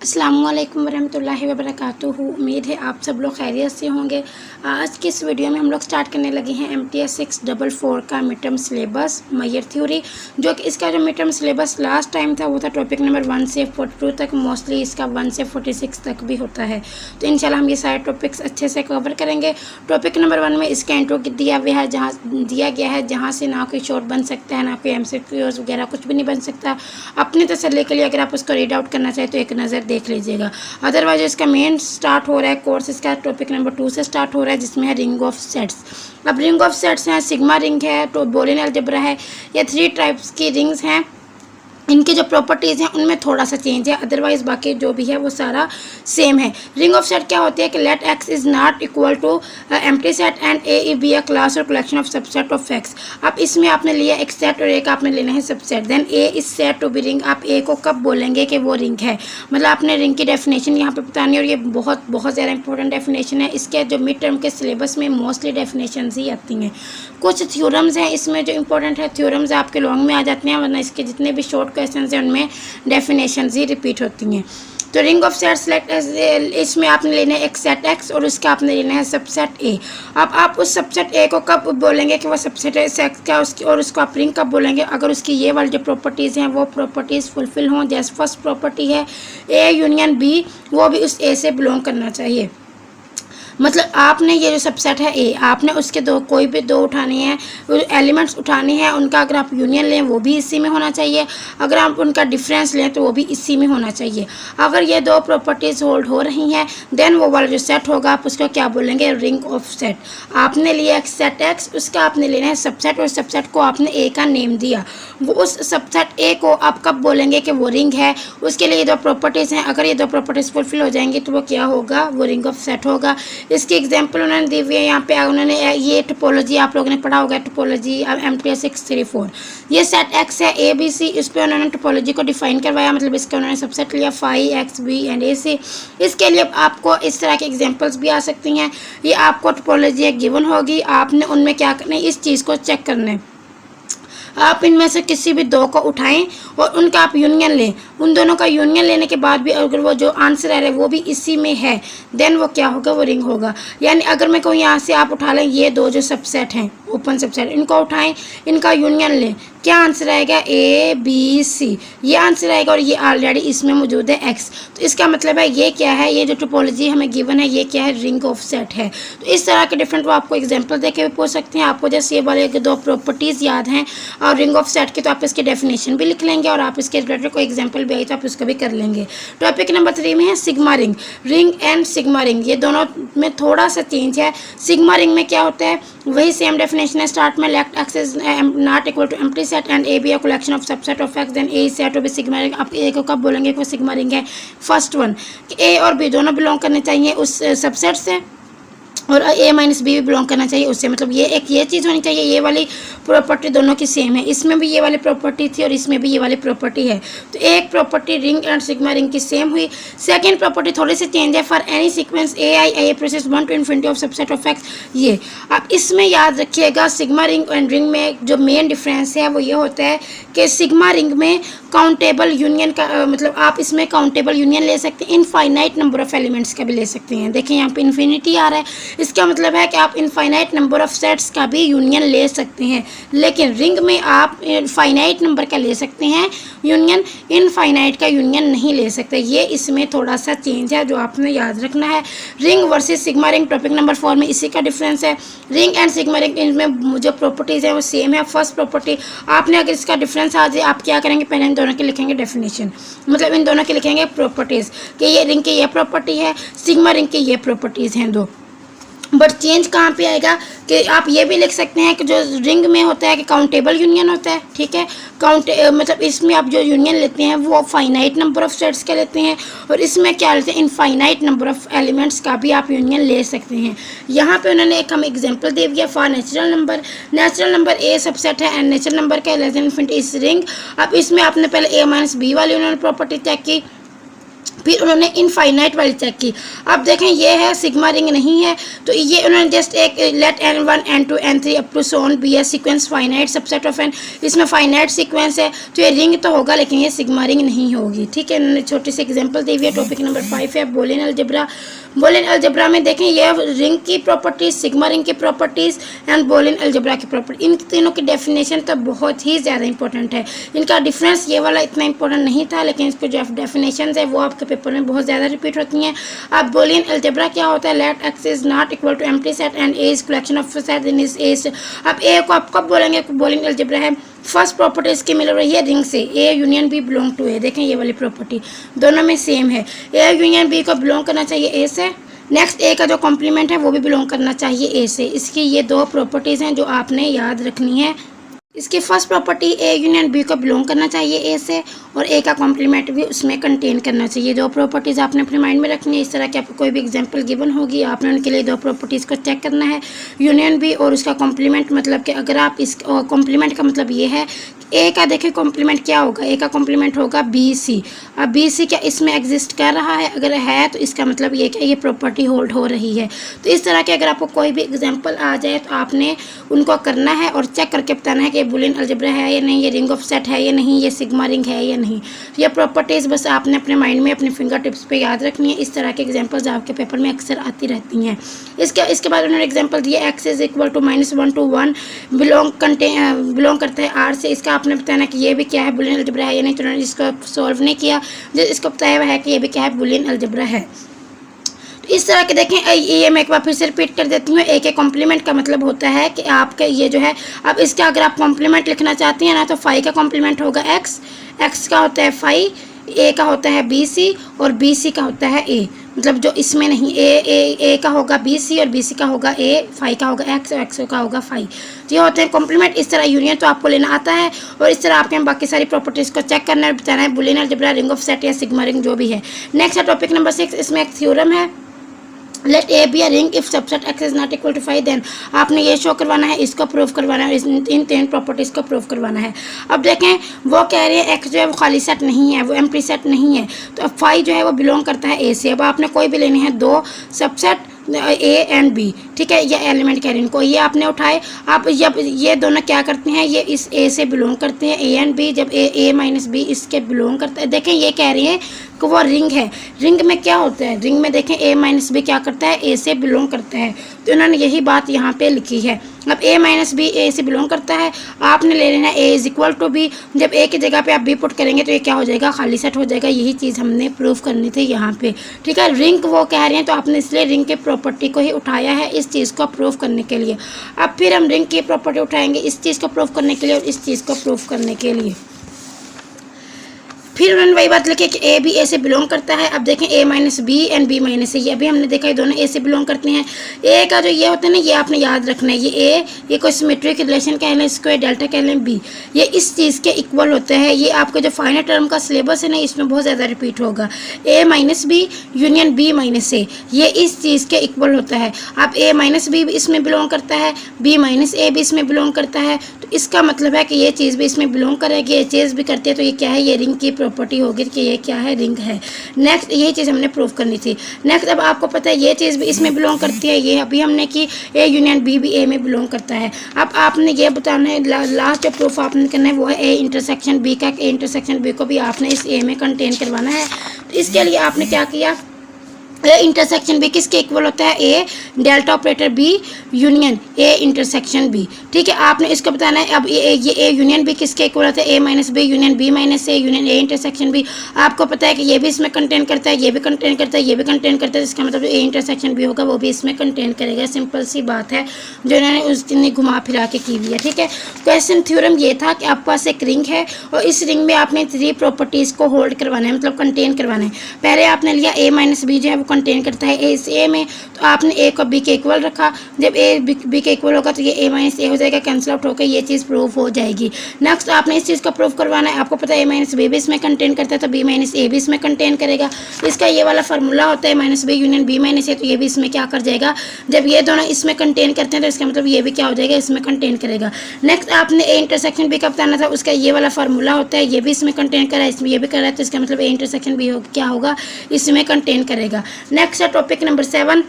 अस्सलामुअलैकुम वरहमतुल्लाहि वबरकातुहू। उम्मीद है आप सब लोग खैरियत से होंगे। आज की इस वीडियो में हम लोग स्टार्ट करने लगे हैं MTS 644 का mid term syllabus Maihar theory, जो कि इसका जो mid term syllabus last time था वो था टॉपिक नंबर 1 से 42 तक। मोस्टली इसका 1 से 46 तक भी होता है, तो इंशाल्लाह हम ये सारे टॉपिक्स अच्छे से कवर करेंगे। टॉपिक नंबर 1 में इसका इंट्रो दिया हुआ है, दिया गया है जहाँ से ना कोई शॉर्ट बन सकता है, ना कोई MCQs वगैरह कुछ भी नहीं बन सकता। अपने तसल्ली के लिए अगर आप उसको रीड आउट करना चाहें तो एक नज़र देख लीजिएगा। अदरवाइज इसका मेन स्टार्ट हो रहा है कोर्स, इसका टॉपिक नंबर 2 से स्टार्ट हो रहा है, जिसमें है रिंग ऑफ सेट्स। अब रिंग ऑफ सेट्स हैं, सिग्मा रिंग है, तो बोलियन अलजेब्रा है, ये 3 टाइप्स की रिंग्स हैं। इनकी जो प्रॉपर्टीज़ हैं उनमें थोड़ा सा चेंज है, अदरवाइज बाकी जो भी है वो सारा सेम है। रिंग ऑफ सेट क्या होती है कि let X is not equal to empty set and A be a class और collection of subset of X. अब इसमें आपने लिया एक सेट और एक आपने लेना है subset, then A is set to be ring. आप ए को कब बोलेंगे कि वो रिंग है, मतलब आपने रिंग की डेफिनेशन यहाँ पे बतानी है, और ये बहुत बहुत ज़्यादा इंपॉर्टेंट डेफिनेशन है। इसके जो मिड टर्म के सिलेबस में मोस्टली डेफिनेशन ही आती हैं। कुछ थ्योरम्स हैं इसमें जो इंपॉर्टेंट है, थ्योरम्स आपके लॉन्ग में आ जाते हैं, वरना इसके जितने भी शॉर्ट क्वेश्चन हैं उनमें डेफिनेशन ही रिपीट होती हैं। तो रिंग ऑफ सेट सेलेक्ट, इसमें आपने लेना है एक सेट एक्स और उसका आपने लेना है सबसेट ए। अब आप उस सबसेट ए को कब बोलेंगे कि वो सबसेट है सेट का, उसकी और उसको आप रिंग कब बोलेंगे, अगर उसकी ये वाली जो प्रॉपर्टीज़ हैं वो प्रॉपर्टीज़ फुलफिल हों। जैसे फर्स्ट प्रॉपर्टी है ए यूनियन बी, वो भी उस ए से बिलोंग करना चाहिए। मतलब आपने ये जो सबसेट है ए, आपने उसके कोई भी दो उठाने हैं, एलिमेंट्स उठाने हैं, उनका अगर आप यूनियन लें वो भी इसी में होना चाहिए, अगर आप उनका डिफरेंस लें तो वो भी इसी में होना चाहिए। अगर ये दो प्रॉपर्टीज़ होल्ड हो रही हैं देन वो वाला जो सेट होगा आप उसको क्या बोलेंगे, रिंग ऑफ सेट। आपने लिया एक सेट एक्स, उसका आपने लेना है सबसेट, और सबसेट को आपने ए का नेम दिया, वो उस सबसेट ए को आप कब बोलेंगे कि वो रिंग है। उसके लिए ये दो प्रॉपर्टीज़ हैं, अगर ये दो प्रॉपर्टीज़ फुलफिल हो जाएंगी तो वो क्या होगा, वो रिंग ऑफ सेट होगा। इसकी एग्जांपल उन्होंने दी हुई है यहाँ पे, उन्होंने ये टोपोलॉजी आप लोगों ने पढ़ा होगा, टोपोलॉजी MTS 634। ये सेट एक्स है ए बी सी, इस पर उन्होंने टोपोलॉजी को डिफाइन करवाया, मतलब इसका उन्होंने सबसेट लिया फाई एक्स बी एंड ए सी। इसके लिए आपको इस तरह के एग्जांपल्स भी आ सकती हैं। ये आपको टोपोलॉजी गिवन होगी, आपने उनमें क्या करना है, इस चीज़ को चेक करना है। आप इनमें से किसी भी दो को उठाएं और उनका आप यूनियन लें, उन दोनों का यूनियन लेने के बाद भी अगर वो जो आंसर आ रहा है वो भी इसी में है देन वो क्या होगा, वो रिंग होगा। यानी अगर मैं कहूँ यहाँ से आप उठा लें ये दो जो सबसेट हैं ओपन सबसेट, इनको उठाएं, इनका यूनियन लें, क्या आंसर आएगा, ए बी सी, ये आंसर आएगा, और ये ऑलरेडी इसमें मौजूद है एक्स। तो इसका मतलब है ये क्या है, ये जो टोपोलॉजी हमें गिवन है ये क्या है, रिंग ऑफ सेट है। तो इस तरह के डिफरेंट वो आपको एग्जांपल देके भी पूछ सकते हैं। आपको जैसे ये वाले दो प्रॉपर्टीज़ याद हैं और रिंग ऑफ सेट की, तो आप इसकी डेफिनेशन भी लिख लेंगे, और आप इसके रिलेटेड कोई एग्जाम्पल भी आई तो आप उसको भी कर लेंगे। टॉपिक नंबर 3 में है sigma ring. Ring and sigma ring, ये दोनों में थोड़ा सा चेंज है। सिग्मा रिंग में क्या होता है, वही सेम डेफिनेशन है। स्टार्ट में let X is not equal to empty set and A be a collection of subset of X, then A is set to be sigma ring. आप A को कब बोलेंगे कि वो सिग्मा रिंग है, first one कि A और B दोनों बिलोंग करने चाहिए उस सबसेट से, और ए माइनस बी भी बिलोंग करना चाहिए उससे, मतलब ये चीज़ होनी चाहिए। ये वाली प्रॉपर्टी दोनों की सेम है, इसमें भी ये वाली प्रॉपर्टी थी और इसमें भी ये वाली प्रॉपर्टी है। तो एक property ring and sigma ring की सेम हुई। सेकंड प्रॉपर्टी थोड़ी सी चेंज है, for any sequence A process 1 to infinity of subset of x. ये अब इसमें याद रखिएगा, सिग्मा रिंग एंड रिंग में जो मेन डिफरेंस है वो ये होता है कि सिग्मा रिंग में काउंटेबल यूनियन का मतलब आप इसमें काउंटेबल यूनियन ले सकते हैं, इनफाइनाइट नंबर ऑफ एलिमेंट्स का भी ले सकते हैं। देखें यहाँ पे इन्फिनिटी आ रहा है, इसका मतलब है कि आप इनफाइनाइट नंबर ऑफ सेट्स का भी यूनियन ले सकते हैं, लेकिन रिंग में आप फाइनाइट नंबर का ले सकते हैं यूनियन, इनफाइनाइट का यूनियन नहीं ले सकते। ये इसमें थोड़ा सा चेंज है जो आपने याद रखना है। Ring versus sigma ring topic number 4 में इसी का डिफरेंस है। रिंग एंड सिग्मा रिंग इनमें जो प्रॉपर्टीज़ है वो सेम है। फर्स्ट प्रॉपर्टी आपने अगर इसका डिफरेंस आ जाए आप क्या करेंगे, पहले इन दोनों के लिखेंगे डेफिनेशन, मतलब इन दोनों के लिखेंगे प्रॉपर्टीज़ कि ये रिंग की ये प्रॉपर्टी है, सिग्मा रिंग की ये प्रॉपर्टीज़ हैं दो। बट चेंज कहाँ पे आएगा कि आप ये भी लिख सकते हैं कि जो रिंग में होता है कि काउंटेबल यूनियन होता है, ठीक है, मतलब इसमें आप जो यूनियन लेते हैं वो फाइनाइट नंबर ऑफ सेट्स के लेते हैं, और इसमें क्या लेते हैं, इनफाइनाइट नंबर ऑफ एलिमेंट्स का भी आप यूनियन ले सकते हैं। यहाँ पे उन्होंने एक हम एग्जांपल दे दिया for natural number. Natural number A subset है एंड नेचुरल नंबर का लेस देन इनफिनिटी इस रिंग। अब इसमें आपने पहले ए माइनस बी वाली उन्होंने प्रॉपर्टी चेक की, फिर उन्होंने इनफाइनाइट वाली चेक की। अब देखें ये है सिग्मा रिंग नहीं है, तो ये उन्होंने जस्ट एक let n1 n2 n3 up to so on be a sequence finite subset of n, इसमें फाइनाइट सीक्वेंस है तो ये रिंग तो होगा लेकिन ये सिग्मा रिंग नहीं होगी। ठीक है, उन्होंने छोटी सी एग्जांपल दी हुई है। टॉपिक नंबर 5 है बूलियन अलजेब्रा। बूलियन अलजेब्रा में देखें ये रिंग की प्रॉपर्टीज, सिग्मा रिंग की प्रॉपर्टीज एंड बूलियन अलजेब्रा की प्रॉपर्टी, इन तीनों की डेफिनेशन तो बहुत ही ज़्यादा इंपॉर्टेंट है। इनका डिफरेंस ये वाला इतना इंपॉर्टेंट नहीं था, लेकिन इसको जो डेफिनेशन है वो आपके पेपर में बहुत ज़्यादा रिपीट होती हैं। अब बूलियन अलजेब्रा क्या होता है, let X is not equal to empty set and A is collection of set in is A. अब ए को आप कब बोलेंगे बूलियन अलजेब्रा है, फर्स्ट प्रॉपर्टी इसकी मिल रही है रिंग से, A union B belong to A. देखें ये वाली प्रॉपर्टी दोनों में सेम है, ए यूनियन बी को बिलोंग करना चाहिए ए से, नेक्स्ट ए का जो कॉम्प्लीमेंट है वो भी बिलोंग करना चाहिए ए से। इसकी ये दो प्रॉपर्टीज़ हैं जो आपने याद रखनी है। इसकी first property A union B को बिलोंग करना चाहिए ए से, और ए का कॉम्प्लीमेंट भी उसमें कंटेन करना चाहिए। दो प्रॉपर्टीज़ आपने अपने माइंड में रखनी है। इस तरह की आपको कोई भी एग्जांपल गिवन होगी, आपने उनके लिए दो प्रॉपर्टीज़ को चेक करना है, यूनियन बी और उसका कॉम्प्लीमेंट। मतलब कि अगर आप इस कॉम्प्लीमेंट का मतलब ये है ए का, देखिए कॉम्प्लीमेंट क्या होगा, ए का कॉम्प्लीमेंट होगा बी सी। अब बी सी क्या इसमें एग्जिस्ट कर रहा है, अगर है तो इसका मतलब ये क्या ये प्रॉपर्टी होल्ड हो रही है। तो इस तरह के अगर आपको कोई भी एग्जांपल आ जाए तो आपने उनको करना है और चेक करके बताना है कि ये बूलियन अलजेब्रा है या नहीं, ये रिंग ऑफ सेट है या नहीं, ये सिग्मा रिंग है या नहीं। ये प्रॉपर्टीज़ बस आपने अपने माइंड में अपने फिंगर टिप्स पे याद रखनी है। इस तरह के एग्जांपल्स आपके पेपर में अक्सर आती रहती हैं। इसके बाद उन्होंने एग्जांपल दिया X is equal to -1 to 1 belong करता है आर से। इसका आपने बताना कि ये भी क्या है बूलियन अलजेब्रा है या नहीं, तो उन्होंने इसको सॉल्व नहीं किया, जो इसको बताया हुआ है कि ये भी क्या है बूलियन अलजेब्रा है। तो इस तरह के देखें, ये मैं एक बार फिर से रिपीट कर देती हूँ। ए के कॉम्प्लीमेंट का मतलब होता है कि आपका ये जो है, अब इसका अगर आप कॉम्प्लीमेंट लिखना चाहती हैं ना, तो फाई का कॉम्प्लीमेंट होगा एक्स, एक्स का होता है फाई, ए का होता है बी सी और बी सी का होता है ए। मतलब जो इसमें नहीं, ए का होगा बी सी और बी सी का होगा ए, फाई का होगा एक्स और एक्स का होगा फाई। तो ये होते हैं कॉम्प्लीमेंट। इस तरह यूनियन तो आपको लेना आता है, और इस तरह आपके बाकी सारी प्रॉपर्टीज़ को चेक करना है, बताना है Boolean algebra, ring of set या सिग्मा रिंग जो भी है। नेक्स्ट है टॉपिक नंबर 6, इसमें एक थ्योरम है, let A be a ring if subset X is not equal to 5, then आपने ये शो करवाना है, इसको प्रूव करवाना है, इन 3 प्रॉपर्टीज़ को प्रूव करवाना है। अब देखें वो कह रहे हैं एक्स जो है वो खाली सेट नहीं है, वो एम्प्टी सेट नहीं है, तो अब 5 जो है वो बिलोंग करता है ए से। अब आपने कोई भी लेने हैं दो सबसेट ए एंड बी, ठीक है, ये एलिमेंट कह रहे हैं इनको, ये आपने उठाए। आप जब ये दोनों क्या करते हैं, ये इस ए से बिलोंग करते हैं, ए एंड बी, जब ए माइनस बी इसके बिलोंग करता है। देखें ये कह रही है कि वो रिंग है, रिंग में क्या होता है, रिंग में देखें ए माइनस बी क्या करता है, ए से बिलोंग करता है, तो उन्होंने यही बात यहाँ पे लिखी है। अब ए माइनस बी ए से बिलोंग करता है, आपने ले लेना ए इज इक्वल टू बी, जब ए की जगह पे आप बी पुट करेंगे तो ये क्या हो जाएगा, खाली सेट हो जाएगा। यही चीज़ हमने प्रूव करनी थी यहाँ पे, ठीक है। रिंग वो कह रहे हैं तो आपने इसलिए रिंग के प्रॉपर्टी को ही उठाया है इस चीज़ को प्रूव करने के लिए। अब फिर हम रिंग की प्रॉपर्टी उठाएंगे इस चीज़ को प्रूव करने के लिए और इस चीज़ को प्रूव करने के लिए। फिर उन्होंने वही बात लिखी कि ए भी ए से बिलोंग करता है। अब देखें A minus B and B minus A, ये अभी हमने देखा है दोनों ए से बिलोंग करते हैं। ए का जो ये होता है ना, ये आपने याद रखना है, ये कोई सिमेट्रिक रिलेशन कह लें, इसको डेल्टा कह लें बी, ये इस चीज़ के इक्वल होते हैं। ये आपका जो फाइनल टर्म का सिलेबस है ना, इसमें बहुत ज़्यादा रिपीट होगा। A minus B union B minus A, ये इस चीज़ के इक्वल होता है। अब ए माइनस बी इसमें बिलोंग करता है, बी माइनस ए भी इसमें बिलोंग करता है, तो इसका मतलब है कि ये चीज़ भी इसमें बिलोंग करेगी, ये चीज़ भी करती है, तो ये क्या है, ये रिंग की प्रॉपर्टी होगी कि ये क्या है, रिंग है। नेक्स्ट यही चीज़ हमने प्रूव करनी थी। नेक्स्ट अब आपको पता है ये चीज़ भी इसमें बिलोंग करती है, ये अभी हमने की ए यूनियन बी भी ए में बिलोंग करता है। अब आपने ये बताना है, लास्ट जो प्रूफ आपने करना है वो है ए इंटरसेक्शन बी का। ए इंटरसेक्शन बी को भी आपने इस ए में कंटेन करवाना है। तो इसके लिए आपने क्या किया, ए इंटरसेक्शन बी किसके इक्वल होता है, A delta operator B union A intersection B, ठीक है। आपने इसको बताना है। अब ये ए यूनियन बी किसके इक्वल होता है, A minus B union B minus A union A intersection B. आपको पता है कि ये भी इसमें कंटेन करता है, ये भी कंटेन करता है, ये भी कंटेन करता है, इसका मतलब ए इंटरसेक्शन बी होगा वो भी इसमें कंटेन करेगा। सिंपल सी बात है जो इन्होंने उस दिन घुमा फिरा के की हुई है, ठीक है। क्वेश्चन थ्योरम ये था कि आपके पास एक रिंग है और इस रिंग में आपने 3 प्रॉपर्टीज़ को होल्ड करवाना है, मतलब कंटेन करवाना है। पहले आपने लिया ए माइनस बी जो है वो कंटेन करता है ए इस ए में, तो आपने ए को बी के इक्वल रखा। जब ए बी के इक्वल होगा तो ये ए माइनस ए हो जाएगा, कैंसिल आउट होकर ये चीज़ प्रूव हो जाएगी। नेक्स्ट आपने इस चीज़ को प्रूव करवाना है। आपको पता है ए माइनस बी भी इसमें कंटेन करता है, तो बी माइनस ए भी इसमें कंटेन करेगा। इसका ये वाला फार्मूला होता है minus B union B minus A, तो ये भी इसमें क्या कर जाएगा, जब ये दोनों इसमें कंटेन करते हैं तो इसका मतलब ये भी क्या हो जाएगा, इसमें कंटेन करेगा। नेक्स्ट आपने ए इंटरसेक्शन बी का बताना था, उसका ये वाला फार्मूला होता है, ये भी इसमें कंटेन करा है, इसमें ये भी कर रहा है, तो इसका मतलब ए इंटरसेक्शन बी क्या होगा, इसमें कंटेन करेगा। नेक्स्ट है टॉपिक नंबर 7।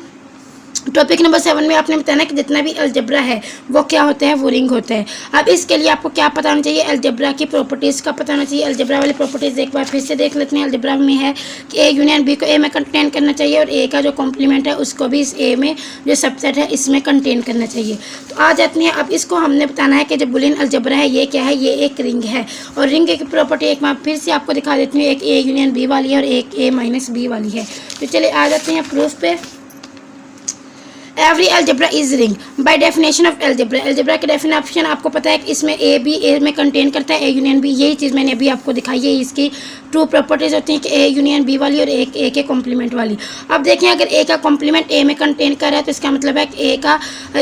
टॉपिक नंबर 7 में आपने बताना कि जितना भी अलजेब्रा है वो क्या होता है, वो रिंग होता है। अब इसके लिए आपको क्या पता होना चाहिए, अलजेब्रा की प्रॉपर्टीज़ का पता होना चाहिए। अलजेब्रा वाली प्रॉपर्टीज़ एक बार फिर से देख लेते हैं। अलजेब्रा में है कि ए यूनियन बी को ए में कंटेन करना चाहिए और ए का जो कॉम्प्लीमेंट है उसको भी इस ए में जो सबसेट है इसमें कंटेन करना चाहिए। तो आ जाती हैं, अब इसको हमने बताना है कि जो बुलियन अलजेब्रा है ये क्या है, ये एक रिंग है। और रिंग की प्रॉपर्टी एक बार फिर से आपको दिखा देती हूँ, एक ए यूनियन बी वाली है और एक ए माइनस बी वाली है। तो चलिए आ जाते हैं प्रूफ पे। Every algebra is ring by definition of algebra. Algebra की डेफिनेशन आपको पता है कि इसमें ए बी ए में कंटेन करता है, ए यूनियन बी, यही चीज़ मैंने अभी आपको दिखाई है। इसकी टू प्रॉपर्टीज होती हैं कि ए यूनियन बी वाली और एक ए के कॉम्प्लीमेंट वाली। अब देखें, अगर ए का कॉम्प्लीमेंट ए में कंटेन कर रहा है तो इसका मतलब है कि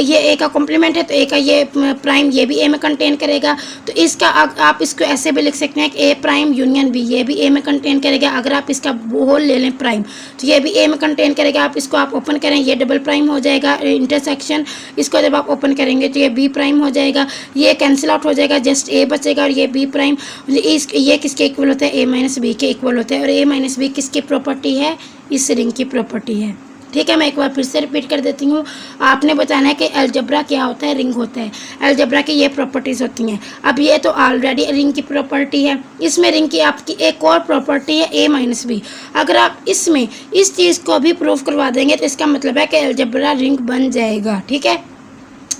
ये ए का कॉम्प्लीमेंट है, तो ए का ये प्राइम ये भी ए में कंटेन करेगा। तो इसका आप इसको ऐसे भी लिख सकते हैं कि ए प्राइम यूनियन बी, ये भी ए में कंटेन करेगा। अगर आप इसका होल ले लें प्राइम, तो ये भी ए में कंटेन करेगा। आप इसको आप ओपन करें, ये डबल प्राइम हो जाएगा इंटरसेक्शन। इसको जब आप ओपन करेंगे तो ये बी प्राइम हो जाएगा, ये कैंसिल आउट हो जाएगा, जस्ट ए बचेगा और ये बी प्राइम। ये किसके इक्वल होता है, ए माइनस बी के इक्वल होता है। और ए माइनस बी किसकी प्रॉपर्टी है, इस रिंग की प्रॉपर्टी है। ठीक है, मैं एक बार फिर से रिपीट कर देती हूँ। आपने बताना है कि अलजेब्रा क्या होता है, रिंग होता है। अलजेब्रा की ये प्रॉपर्टीज़ होती हैं। अब ये तो ऑलरेडी रिंग की प्रॉपर्टी है, इसमें रिंग की आपकी एक और प्रॉपर्टी है ए माइनस बी। अगर आप इसमें इस चीज़ को भी प्रूव करवा देंगे तो इसका मतलब है कि अलजेब्रा रिंग बन जाएगा। ठीक है,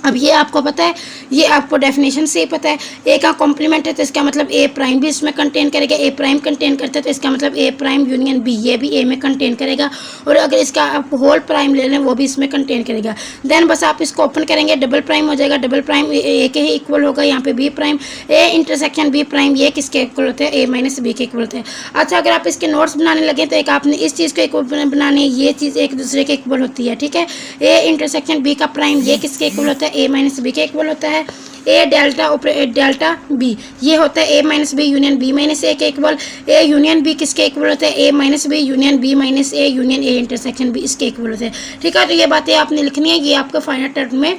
अब ये आपको पता है, ये आपको डेफिनेशन से ही पता है। ए का कॉम्प्लीमेंट है तो इसका मतलब ए प्राइम भी इसमें कंटेन करेगा, ए प्राइम कंटेन करता है तो इसका मतलब ए प्राइम यूनियन बी, ये भी ए में कंटेन करेगा। और अगर इसका आप होल प्राइम ले लें वो भी इसमें कंटेन करेगा। देन बस आप इसको ओपन करेंगे, डबल प्राइम हो जाएगा, डबल प्राइम ए के ही इक्वल होगा, यहाँ पे B prime, A intersection B prime, ये किसके इक्वल होते हैं, ए माइनस बी के इक्वल होते हैं। अच्छा, अगर आप इसके नोट्स बनाने लगे तो एक आपने इस चीज़ को इक्वल बनाने, ये चीज़ एक दूसरे के इक्वल होती है। ठीक है, ए इंटरसेक्शन बी का प्राइम ये किसके इक्वल होता है, ए माइनस बी के इक्वल होता है। ए डेल्टा बी ये होता है A minus B union B minus A के इक्वल। ए यूनियन बी किसके इक्वल होता है, A minus B union B minus A union A intersection B, इसके इक्वल होते हैं। ठीक है, तो ये बातें आपने लिखनी है, ये आपको फाइनल टर्म में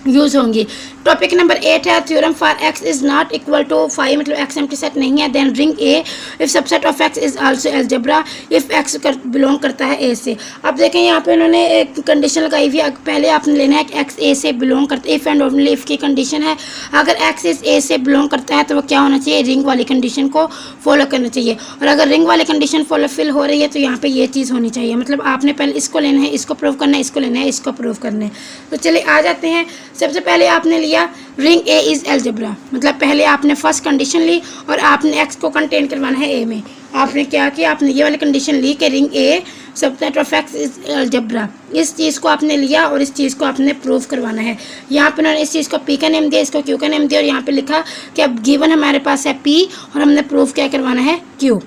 यूज होंगी। टॉपिक नंबर 8 है theorem for X is not equal to 5, मतलब एक्स एम्प्टी सेट नहीं है। Then ring A if subset of X is also algebra if X belong करता है ए से। अब देखें यहाँ पे उन्होंने एक कंडीशन लगाई हुई है, पहले आपने लेना है कि एक्स ए से बिलोंग करता है। इफ एंड ओनली इफ की कंडीशन है, अगर एक्स इज ए से बिलोंग करता है तो वो क्या होना चाहिए, रिंग वाली कंडीशन को फॉलो करना चाहिए। और अगर रिंग वाली कंडीशन फुल हो रही है तो यहाँ पे ये चीज़ होनी चाहिए, मतलब आपने पहले इसको लेना है, इसको प्रूव करना है, इसको लेना है, इसको प्रूव करना है। तो चलिए आ जाते हैं। सबसे पहले आपने लिया रिंग ए इज अलजेब्रा, मतलब पहले आपने फर्स्ट कंडीशन ली और आपने एक्स को कंटेन करवाना है ए में। आपने क्या किया, आपने ये वाली कंडीशन ली कि ring A subset of X is algebra. इस चीज़ को आपने लिया और इस चीज़ को आपने प्रूव करवाना है। यहाँ पे उन्होंने इस चीज़ को पी का नेम दिया, इसको क्यू का नेम दिया और यहाँ पे लिखा कि अब गिवन हमारे पास है पी और हमने प्रूव क्या करवाना है, क्यू।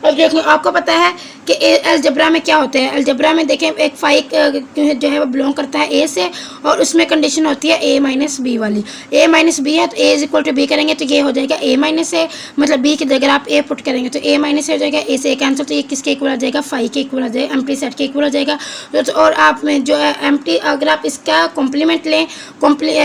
अब देखिए, आपको पता है कि अलजेब्रा में क्या होता है। अलजेब्रा में देखें एक फाइव जो है वो बिलोंग करता है ए से और उसमें कंडीशन होती है ए माइनस बी वाली। ए माइनस बी है तो ए इज इक्वल टू बी करेंगे तो ये हो जाएगा ए माइनस ए, मतलब बी की जगह आप ए पुट करेंगे तो ए माइनस ए हो जाएगा। ए से ए कैंसिल, तो ये किसके इक्वल आ जाएगा, फाइव के इक्वल आ जाएगा, एम्प्टी सेट के इक्वल हो जाएगा। तो और आप में जो है एम्प्टी, अगर आप इसका कॉम्प्लीमेंट लें,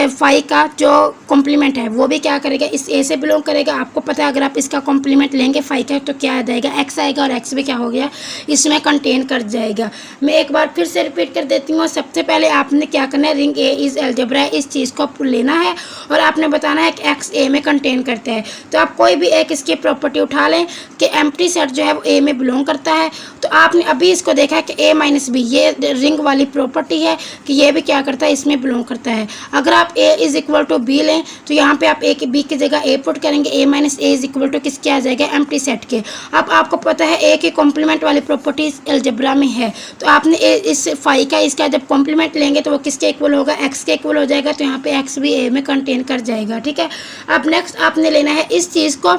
फाइव का जो कॉम्प्लीमेंट है वो भी क्या करेगा, इस ए से बिलोंग करेगा। आपको पता है अगर आप इसका कॉम्प्लीमेंट लेंगे फाइव का तो क्या आ जाएगा, एक्स आएगा और एक्स भी क्या हो गया, इसमें कंटेन कर जाएगा। मैं एक बार फिर से रिपीट कर देती हूँ। सबसे पहले आपने क्या करना है, रिंग ए इज अलजेब्रा, इस चीज़ को लेना है और आपने बताना है कि एक्स ए में कंटेन करता है। तो आप कोई भी एक इसकी प्रॉपर्टी उठा लें कि एम्प्टी सेट जो है वो ए में बिलोंग करता है। तो आपने अभी इसको देखा है कि ए माइनस बी ये रिंग वाली प्रॉपर्टी है कि ये भी क्या करता है, इसमें बिलोंग करता है। अगर आप ए इज इक्वल टू बी लें तो यहाँ पे आप ए की बी की जगह ए पुट करेंगे, A minus A is equal to किसके आ जाएगा, एम्प्टी सेट के। अब आपको पता है ए के कॉम्प्लीमेंट वाली प्रॉपर्टीज अलजेब्रा में है, तो आपने इस फाइव का इसका जब कॉम्प्लीमेंट लेंगे तो वो किसके इक्वल होगा, एक्स के इक्वल हो जाएगा। तो यहाँ पे एक्स भी ए में कंटेन कर जाएगा। ठीक है, अब नेक्स्ट आपने लेना है इस चीज़ को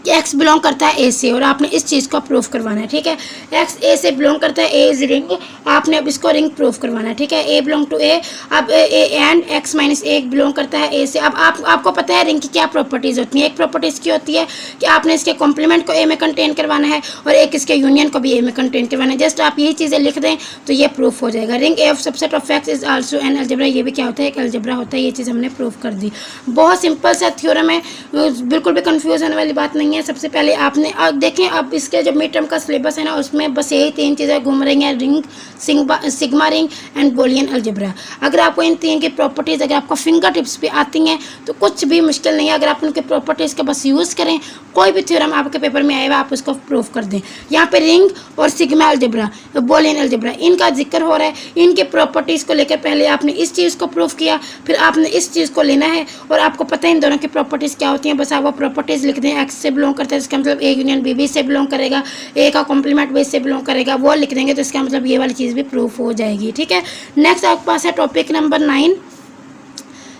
कि एक्स बिलोंग करता है ए से और आपने इस चीज़ को प्रूफ करवाना है, ठीक है। एक्स ए से बिलोंग करता है, ए इज रिंग, आपने अब इसको रिंग प्रूफ करवाना है, ठीक है। ए बिलोंग टू ए, अब A and x minus A belong करता है ए से। अब आपको पता है रिंग की क्या प्रॉपर्टीज़ होती हैं। एक प्रॉपर्टीज़ की होती है कि आपने इसके कॉम्प्लीमेंट को ए में कंटेन करवाना है और एक इसके यूनियन को भी ए में कंटेन करवाना है। जस्ट आप यही चीज़ें लिख दें तो ये प्रूफ हो जाएगा। Ring A of subset of X is also an algebra, ये भी क्या होता है, एक अलजेब्रा होता है। ये चीज़ हमने प्रूफ कर दी। बहुत सिंपल सा थ्योरम है, बिल्कुल भी कंफ्यूज होने वाली बात नहीं है। सबसे पहले आपने देखें, अब इसके जो मिड टर्म का सिलेबस है ना, उसमें बस यही 3 चीज़ें घूम रही हैं, ring, sigma ring and Boolean algebra. अगर आपको इन 3 की प्रॉपर्टीज़ अगर आपको फिंगर टिप्स पे आती हैं तो कुछ भी मुश्किल नहीं है। अगर आप उनके प्रॉपर्टीज़ का बस यूज़ करें, कोई भी थ्योरम आपके पेपर में आएगा आप उसको प्रूफ कर दें। यहाँ पे रिंग और सिग्मा अलजेब्रा, बूलियन अलजेब्रा, इनका जिक्र हो रहा है। इनके प्रॉपर्टीज़ को लेकर पहले आपने इस चीज़ को प्रूफ किया, फिर आपने इस चीज़ को लेना है और आपको पता है इन दोनों की प्रॉपर्टीज़ क्या होती हैं। बस आप वो प्रॉपर्टीज़ लिख दें। एक्स से बिलोंग करता है, इसका मतलब ए यूनियन बी से बिलोंग करेगा, ए का कॉम्प्लीमेंट बी से बिलोंग करेगा, वो लिख देंगे तो इसका मतलब ये वाली चीज़ भी प्रूफ हो जाएगी, ठीक है। नेक्स्ट आपके पास है topic number 9,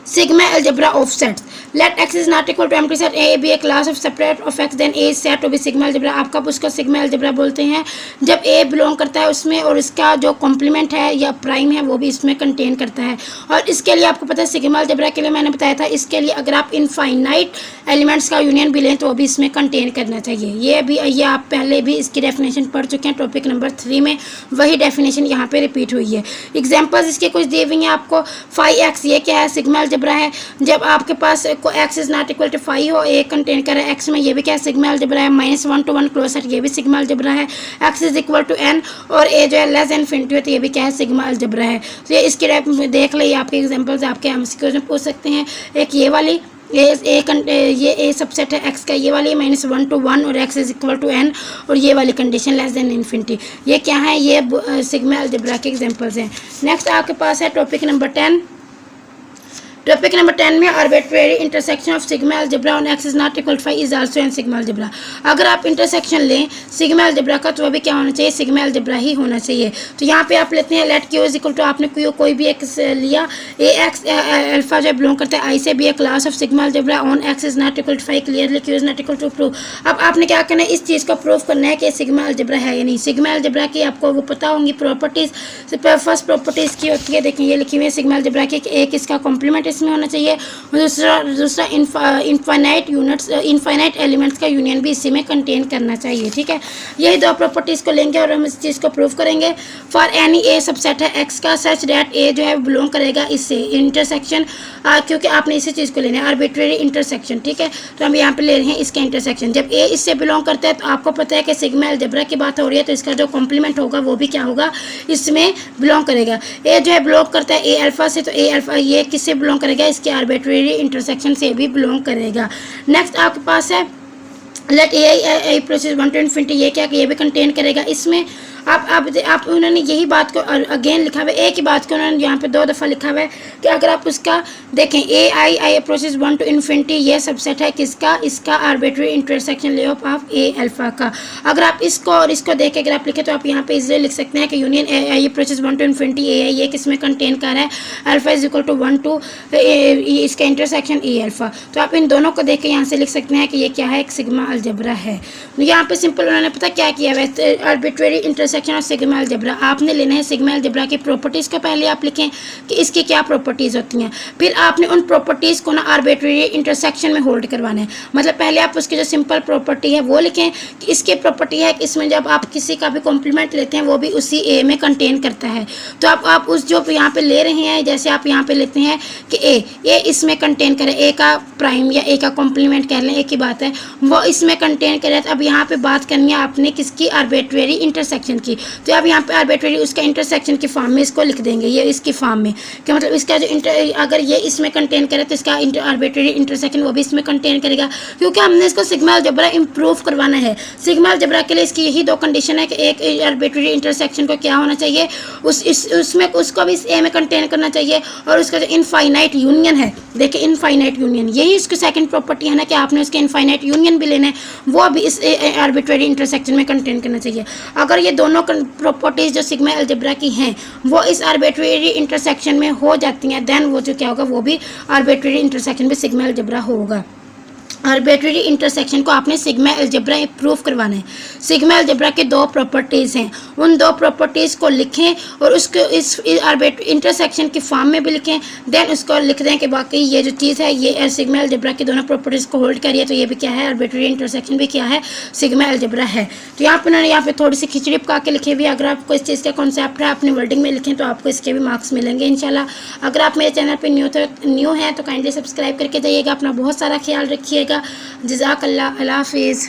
sigma algebra of sets. Let x is not equal to empty set A be a class of separate of x, then A is said to be sigma algebra. आपका उसको sigma algebra बोलते हैं जब A belong करता है उसमें और इसका जो कॉम्प्लीमेंट है या प्राइम है वो भी इसमें कंटेन करता है। और इसके लिए आपको पता है सिग्मा अलजेब्रा के लिए मैंने बताया था, इसके लिए अगर आप इनफाइनाइट एलिमेंट्स का यूनियन भी लें तो वो भी इसमें कंटेन करना चाहिए। ये आप पहले भी इसकी डेफिनेशन पढ़ चुके हैं, टॉपिक नंबर 3 में वही डेफिनेशन यहाँ पे रिपीट हुई है। एग्जाम्पल्स इसके कुछ दिए हुए हैं आपको। 5x ये क्या है, सिग्मा अलजेब्रा है। जब आपके पास x is not equal to 5 हो, ए कंटेन कर रहा है x में, ये भी क्या है, सिग्मा अलजेब्रा है। -1 to 1 क्लोज सेट, ये भी सिग्मा अलजेब्रा है। x is equal to n और a जो है लेस देन इनफिनिटी है तो ये भी क्या है, सिग्मा अलजेब्रा है। तो ये इसकी देख ले, आपके एग्जांपल्स आपके एमसीक्यूज में पूछ सकते हैं। एक ये वाली ये ए सबसेट है x का, ये वाली -1 to 1 और x is equal to n और ये वाली कंडीशन लेस देन इन्फिनिटी, ये क्या है, ये सिग्मा अलजेब्रा के एग्जांपल्स हैं। नेक्स्ट आपके पास है टॉपिक नंबर 10। टॉपिक नंबर 10 में arbitrary intersection of sigma algebra on X is not equal 5 is also an sigma algebra. अगर आप इंटरसेक्शन लें सिग्मा अलजेब्रा का तो वो भी क्या होना चाहिए, सिग्मा अलजेब्रा ही होना चाहिए। तो यहाँ पे आप लेते हैं let Q is equal to, आपने कोई भी एक लिया, ए एक्स अल्फा जो बिलोंग करता है आई से, भी A class of sigma algebra on X is not equal to 5, clearly Q is not equal to prove. अब आपने क्या करना है, इस चीज़ को प्रूव करना है कि सिग्मा अलजेब्रा है या नहीं। सिग्मा अलजेब्रा की आपको वो पता होंगी प्रॉपर्टीज़। फर्स्ट प्रॉपर्टीज़ की होती है, देखिए ये लिखी हुई है सिग्मा अलजेब्रा की, एक इसका कॉम्प्लीमेंट इसमें होना चाहिए और दूसरा इनफाइनाइट एलिमेंट्स का यूनियन भी इसी में कंटेन करना चाहिए, ठीक है। यही दो प्रॉपर्टीज़ को लेंगे और हम इस चीज़ को प्रूव करेंगे। फॉर एनी ए सबसेट है एक्स का सच डैट ए जो है बिलोंग करेगा इससे, इंटरसेक्शन क्योंकि आपने इसी चीज़ को लेना है, आर्बिट्रेरी इंटरसेक्शन, ठीक है। तो हम यहाँ पे ले रहे हैं इसका इंटरसेक्शन। जब ए इससे बिलोंग करता है तो आपको पता है कि सिग्मा अलजेब्रा की बात हो रही है तो इसका जो कॉम्प्लीमेंट होगा वो भी क्या होगा, इसमें बिलोंग करेगा। ए जो है बिलोंग करता है ए अल्फा से, तो ए अल्फा ये किससे बिलोंग करेगा, इसके आर्बिट्रेरी इंटरसेक्शन से भी बिलोंग करेगा। नेक्स्ट आपके पास है let A process 1 to infinity, ये क्या कि ये भी कंटेन करेगा इसमें। आप उन्होंने यही बात को अगेन लिखा हुआ है, एक ही बात को उन्होंने यहाँ पे 2 दफ़ा लिखा हुआ है कि अगर आप उसका देखें ए आई प्रोसेस 1 to इन्फिनिटी ये सबसेट है किसका, इसका आर्बिट्रेरी इंटरसेक्शन ले ऑफ ए अल्फा का। अगर आप इसको और इसको देख के अगर आप लिखें तो आप यहाँ पे इजीली लिख सकते हैं कि union A process 1 to infinity A है, ये किस में कंटेन कर रहा है, alpha is equal to 1 to इसका इंटरसेक्शन ए अल्फा। तो आप इन दोनों को देख के यहाँ से लिख सकते हैं कि ये क्या है, एक सिग्मा अलजेब्रा है। यहाँ पे सिंपल उन्होंने पता क्या किया है, आर्बिट्रेरी इंटरसेक्शन और सिग्मा अलजेब्रा आपने लेना है। सिग्मा अलजेब्रा की प्रॉपर्टीज़ को पहले आप लिखें कि इसकी क्या प्रॉपर्टीज़ होती हैं, फिर आपने उन प्रॉपर्टीज़ को ना आर्बिट्रेरी इंटरसेक्शन में होल्ड करवाना है। मतलब पहले आप उसकी जो सिंपल प्रॉपर्टी है वो लिखें कि इसकी प्रॉपर्टी है कि इसमें जब आप किसी का भी कॉम्प्लीमेंट लेते हैं वो भी उसी ए में कंटेन करता है। तो आप उस जो यहाँ पे ले रहे हैं, जैसे आप यहाँ पे लेते हैं कि ए इसमें कंटेन करे, ए का प्राइम या ए का कॉम्प्लीमेंट कह लें, एक ही बात है, वो इसमें कंटेन करे। अब यहाँ पे बात करनी है आपने किसकी, आर्बिट्रेरी इंटरसेक्शन की। तो अब यहाँ पे आर्बिट्रेरी उसका इंटरसेक्शन की फॉर्म में इसको लिख देंगे, ये इसकी फॉर्म में, कि मतलब इसका जो अगर ये इसमें कंटेन करे तो इसका आर्बिट्रेरी इंटरसेक्शन वो भी इसमें कंटेन करेगा, क्योंकि हमने इसको सिग्मा अलजेब्रा इंप्रूव करवाना है। सिग्मा अलजेब्रा के लिए इसकी यही 2 कंडीशन है कि एक आर्बिट्रेरी इंटरसेक्शन को क्या होना चाहिए, उसमें उसको भी इस ए में कंटेन करना चाहिए, और उसका जो इनफाइनाइट यूनियन है, देखिए इनफाइनाइट यूनियन, यही इसकी सेकंड प्रॉपर्टी है ना कि आपने उसके इनफाइनाइट यूनियन भी लेना है, वो भी इस आर्बिट्रेरी इंटरसेक्शन में कंटेन करना चाहिए। अगर ये दोनों प्रॉपर्टीज जो सिग्मा अलजेब्रा की हैं वो इस आर्बिट्रेरी इंटरसेक्शन में हो जाती हैं, देन वो जो क्या होगा, वो भी आर्बिट्रेरी इंटरसेक्शन भी सिग्मा अलजेब्रा होगा। आर्बिट्रेरी इंटरसेक्शन को आपने सिग्मा अलजेब्रा प्रूफ करवाना है। सिग्मा अलजेब्रा के दो प्रॉपर्टीज़ हैं, उन दो प्रॉपर्टीज़ को लिखें और उसको इस इंटरसेक्शन की फॉर्म में भी लिखें। देन उसको लिख दें कि बाकी ये जो चीज़ है ये सिग्मा अलजेब्रा की दोनों प्रॉपर्टीज़ को होल्ड करिए, तो ये भी क्या है, आर्बिट्रेरी इंटरसेक्शन भी क्या है, सिग्मा अलजेब्रा है। तो यहाँ पर उन्होंने यहाँ पे थोड़ी सी खिचड़ी पका के लिखी हुई। अगर आपको इस चीज़ का कॉन्सेप्ट है अपने वर्डिंग में लिखें तो आपको इसके भी मार्क्स मिलेंगे इंशाल्लाह। अगर आप मेरे चैनल पर न्यू हैं तो काइंडली सब्सक्राइब करके जाइएगा। अपना बहुत सारा ख्याल रखिएगा। जज़ाकल्लाह, अल्लाह हाफिज़।